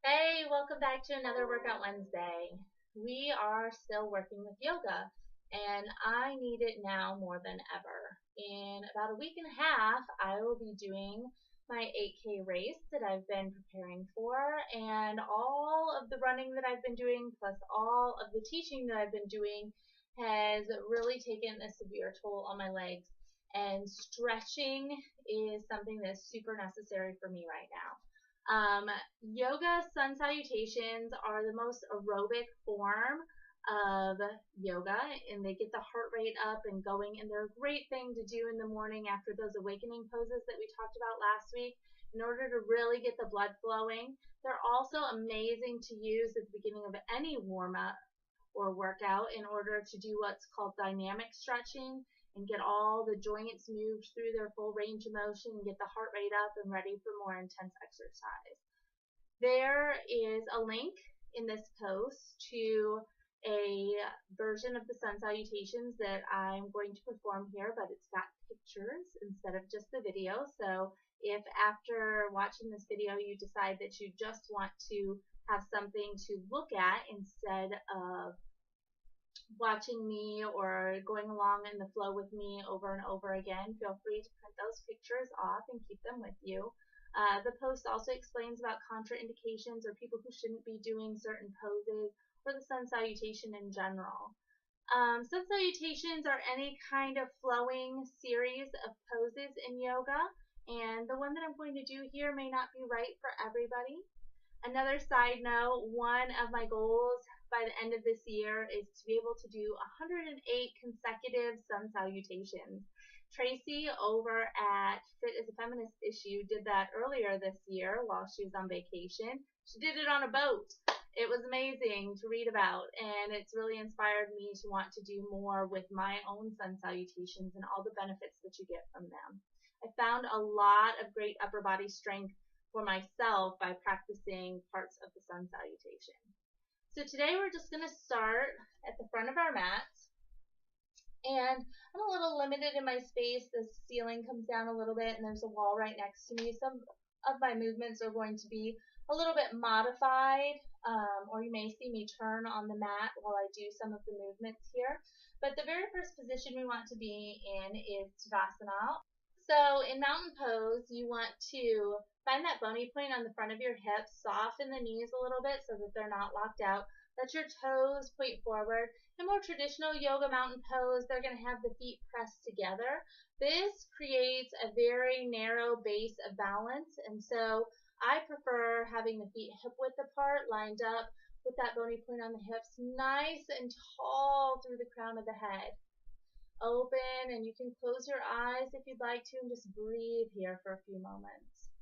Hey, welcome back to another Workout Wednesday. We are still working with yoga, and I need it now more than ever. In about a week and a half, I will be doing my 8K race that I've been preparing for, and all of the running that I've been doing, plus all of the teaching that I've been doing, has really taken a severe toll on my legs. And stretching is something that's super necessary for me right now. Yoga sun salutations are the most aerobic form of yoga, and they get the heart rate up and going, and they're a great thing to do in the morning after those awakening poses that we talked about last week in order to really get the blood flowing. They're also amazing to use at the beginning of any warm up or workout in order to do what's called dynamic stretching and get all the joints moved through their full range of motion and get the heart rate up and ready for more intense exercise. There is a link in this post to a version of the sun salutations that I'm going to perform here, but it's got pictures instead of just the video. So if after watching this video you decide that you just want to have something to look at instead of watching me or going along in the flow with me over and over again, feel free to print those pictures off and keep them with you. The post also explains about contraindications or people who shouldn't be doing certain poses or the sun salutation in general. Sun salutations are any kind of flowing series of poses in yoga, and the one that I'm going to do here may not be right for everybody. Another side note, one of my goals by the end of this year is to be able to do 108 consecutive sun salutations. Tracy over at Fit as a Feminist Issue did that earlier this year while she was on vacation. She did it on a boat. It was amazing to read about, and it's really inspired me to want to do more with my own sun salutations and all the benefits that you get from them. I found a lot of great upper body strength for myself by practicing parts of the sun salutation. So today we're just going to start at the front of our mats, and I'm a little limited in my space. The ceiling comes down a little bit and there's a wall right next to me. Some of my movements are going to be a little bit modified, or you may see me turn on the mat while I do some of the movements here. But the very first position we want to be in is Tadasana. So in mountain pose, you want to find that bony point on the front of your hips, soften the knees a little bit so that they're not locked out. Let your toes point forward. In more traditional yoga mountain pose, they're going to have the feet pressed together. This creates a very narrow base of balance, and so I prefer having the feet hip width apart, lined up with that bony point on the hips, nice and tall through the crown of the head. Open, and you can close your eyes if you'd like to and just breathe here for a few moments.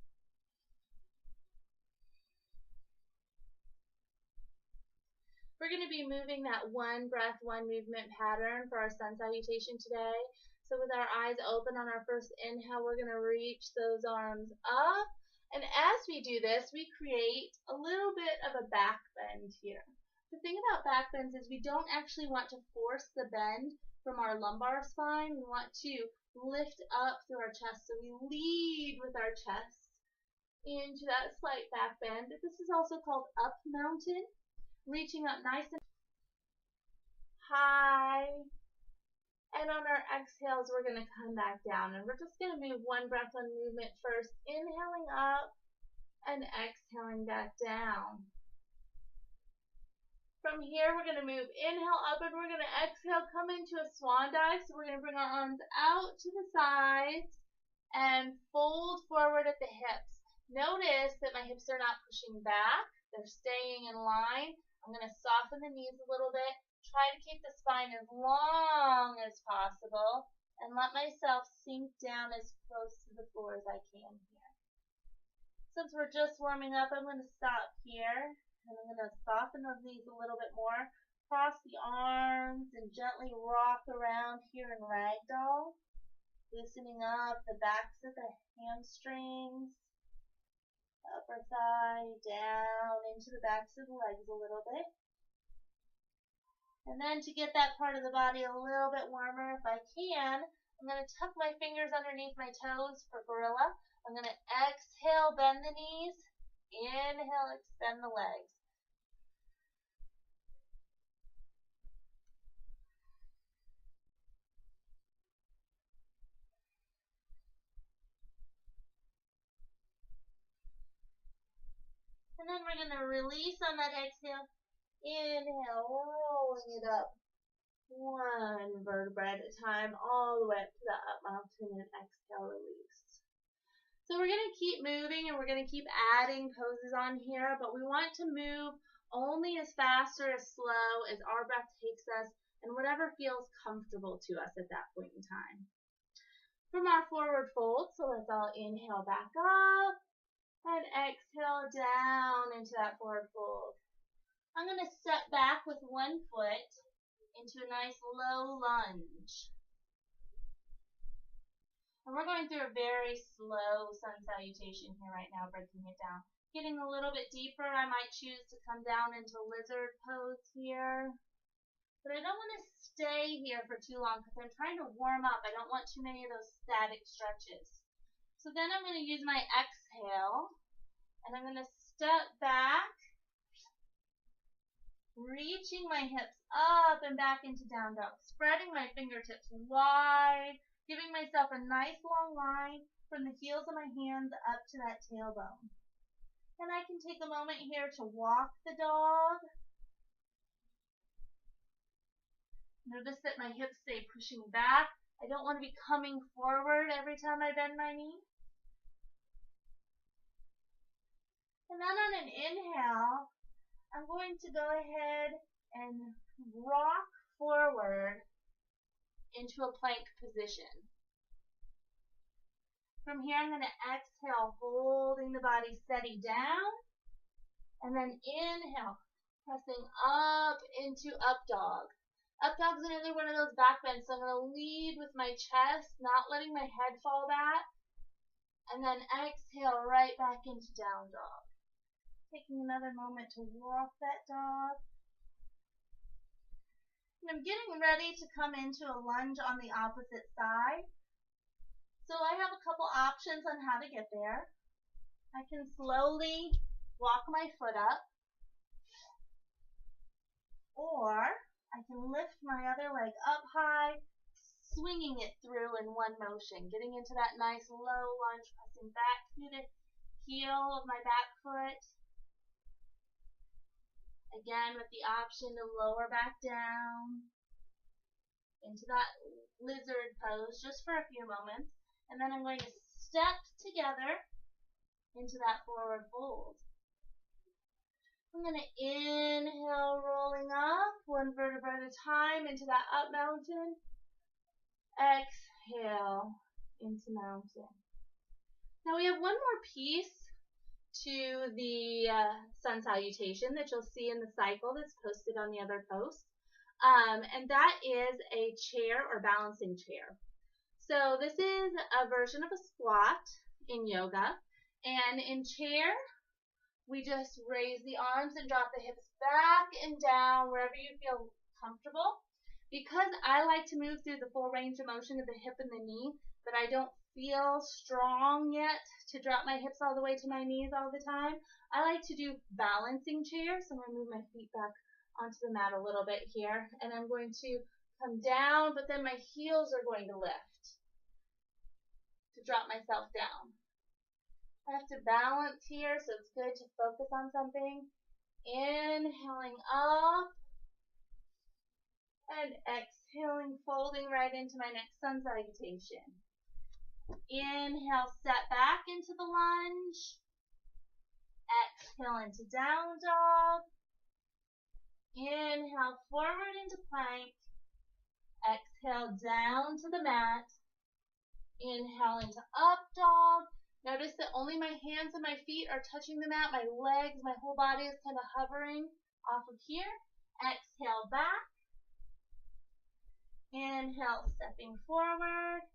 We're going to be moving that one breath, one movement pattern for our sun salutation today. So with our eyes open on our first inhale, we're going to reach those arms up. And as we do this, we create a little bit of a back bend here. The thing about back bends is we don't actually want to force the bend from our lumbar spine. We want to lift up through our chest. So we lead with our chest into that slight back bend. This is also called up mountain. Reaching up nice and high. And on our exhales, we're going to come back down. And we're just going to move one breath, one movement first. Inhaling up and exhaling back down. From here, we're going to move inhale up and we're going to exhale, come into a swan dive. So we're going to bring our arms out to the sides and fold forward at the hips. Notice that my hips are not pushing back. They're staying in line. I'm going to soften the knees a little bit, try to keep the spine as long as possible, and let myself sink down as close to the floor as I can here. Since we're just warming up, I'm going to stop here, and I'm going to soften those knees a little bit more, cross the arms, and gently rock around here in ragdoll, loosening up the backs of the hamstrings, upper thigh, down into the backs of the legs a little bit. And then to get that part of the body a little bit warmer, if I can, I'm going to tuck my fingers underneath my toes for gorilla. I'm going to exhale, bend the knees. Inhale, extend. bend the legs. And then we're going to release on that exhale. Inhale, rolling it up. One vertebra at a time, all the way up to the up mountain, and exhale, release. So we're going to keep moving and we're going to keep adding poses on here, but we want to move only as fast or as slow as our breath takes us and whatever feels comfortable to us at that point in time. From our forward fold, so let's all inhale back up and exhale down into that forward fold. I'm going to step back with one foot into a nice low lunge. And we're going through a very slow sun salutation here right now, breaking it down. Getting a little bit deeper, I might choose to come down into lizard pose here. But I don't want to stay here for too long because I'm trying to warm up. I don't want too many of those static stretches. So then I'm going to use my exhale, and I'm going to step back, reaching my hips up and back into down dog, spreading my fingertips wide, giving myself a nice long line from the heels of my hands up to that tailbone. And I can take a moment here to walk the dog. Notice that my hips stay pushing back. I don't want to be coming forward every time I bend my knee. And then on an inhale, I'm going to go ahead and rock forward into a plank position. From here, I'm going to exhale, holding the body steady down, and then inhale, pressing up into up dog. Up dog's another one of those back bends, so I'm going to lead with my chest, not letting my head fall back, and then exhale right back into down dog. Taking another moment to walk that dog. And I'm getting ready to come into a lunge on the opposite side. So I have a couple options on how to get there. I can slowly walk my foot up, or I can lift my other leg up high, swinging it through in one motion, getting into that nice low lunge, pressing back through the heel of my back foot. Again, with the option to lower back down into that lizard pose just for a few moments. And then I'm going to step together into that forward fold. I'm going to inhale, rolling up, one vertebra at a time into that up mountain. Exhale into mountain. Now we have one more piece to the sun salutation that you'll see in the cycle that's posted on the other post. And that is a chair or balancing chair. So this is a version of a squat in yoga. And in chair, we just raise the arms and drop the hips back and down wherever you feel comfortable. Because I like to move through the full range of motion of the hip and the knee, but I don't feel strong yet to drop my hips all the way to my knees all the time, I like to do balancing chairs. So I'm going to move my feet back onto the mat a little bit here, and I'm going to come down, but then my heels are going to lift to drop myself down. I have to balance here, so it's good to focus on something. Inhaling up and exhaling, folding right into my next sun salutation. Inhale, step back into the lunge. Exhale into down dog. Inhale, forward into plank. Exhale, down to the mat. Inhale into up dog. Notice that only my hands and my feet are touching the mat. My legs, my whole body is kind of hovering off of here. Exhale back. Inhale, stepping forward.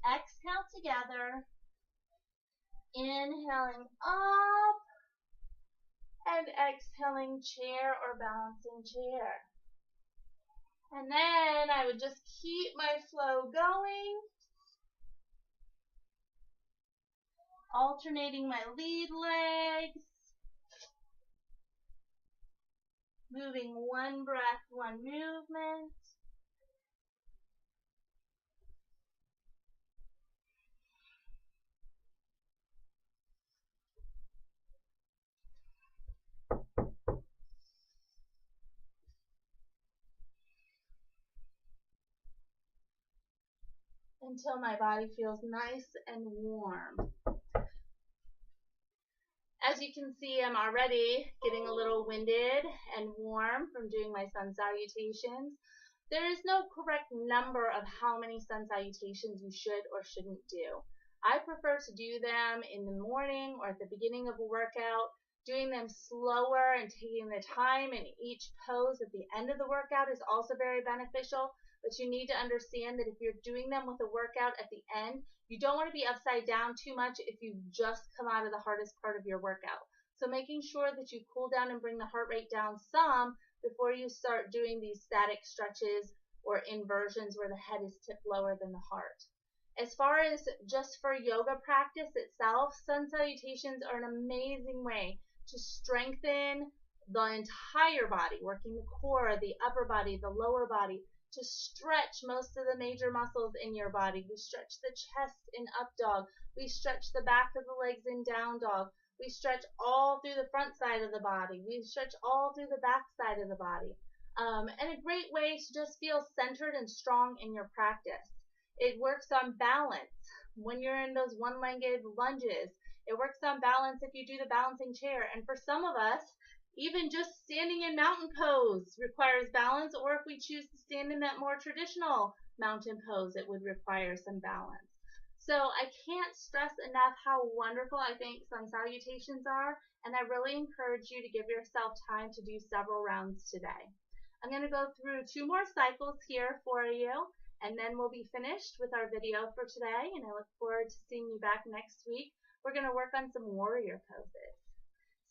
Exhale together. Inhaling up. And exhaling chair or balancing chair. And then I would just keep my flow going. Alternating my lead legs. Moving one breath, one movement. Until my body feels nice and warm. As you can see, I'm already getting a little winded and warm from doing my sun salutations. There is no correct number of how many sun salutations you should or shouldn't do. I prefer to do them in the morning or at the beginning of a workout. Doing them slower and taking the time in each pose at the end of the workout is also very beneficial. But you need to understand that if you're doing them with a workout at the end, you don't want to be upside down too much if you've just come out of the hardest part of your workout. So making sure that you cool down and bring the heart rate down some before you start doing these static stretches or inversions where the head is tipped lower than the heart. As far as just for yoga practice itself, sun salutations are an amazing way to strengthen the entire body, working the core, the upper body, the lower body, to stretch most of the major muscles in your body. We stretch the chest in up dog. We stretch the back of the legs in down dog. We stretch all through the front side of the body. We stretch all through the back side of the body. And a great way to just feel centered and strong in your practice. It works on balance when you're in those one-legged lunges. It works on balance if you do the balancing chair. And for some of us, even just standing in mountain pose requires balance, or if we choose to stand in that more traditional mountain pose, it would require some balance. So I can't stress enough how wonderful I think sun salutations are, and I really encourage you to give yourself time to do several rounds today. I'm going to go through 2 more cycles here for you, and then we'll be finished with our video for today, and I look forward to seeing you back next week. We're going to work on some warrior poses.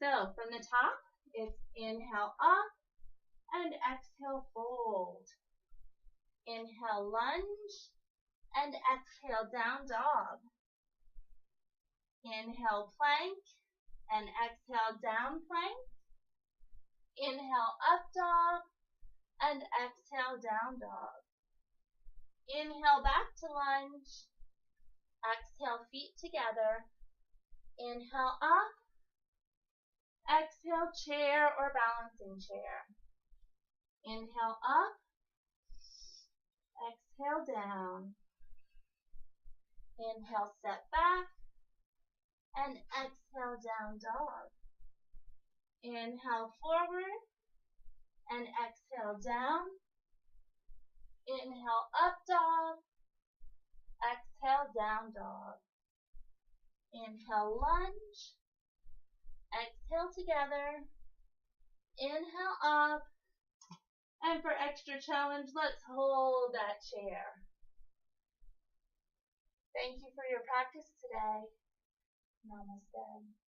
So from the top, it's inhale up and exhale fold. Inhale lunge and exhale down dog. Inhale plank and exhale down plank. Inhale up dog and exhale down dog. Inhale back to lunge. Exhale feet together. Inhale up. Exhale chair or balancing chair. Inhale up. Exhale down. Inhale step back. And exhale down dog. Inhale forward. And exhale down. Inhale up dog. Exhale down dog. Inhale lunge. Exhale together. Inhale up. And for extra challenge, let's hold that chair. Thank you for your practice today. Namaste.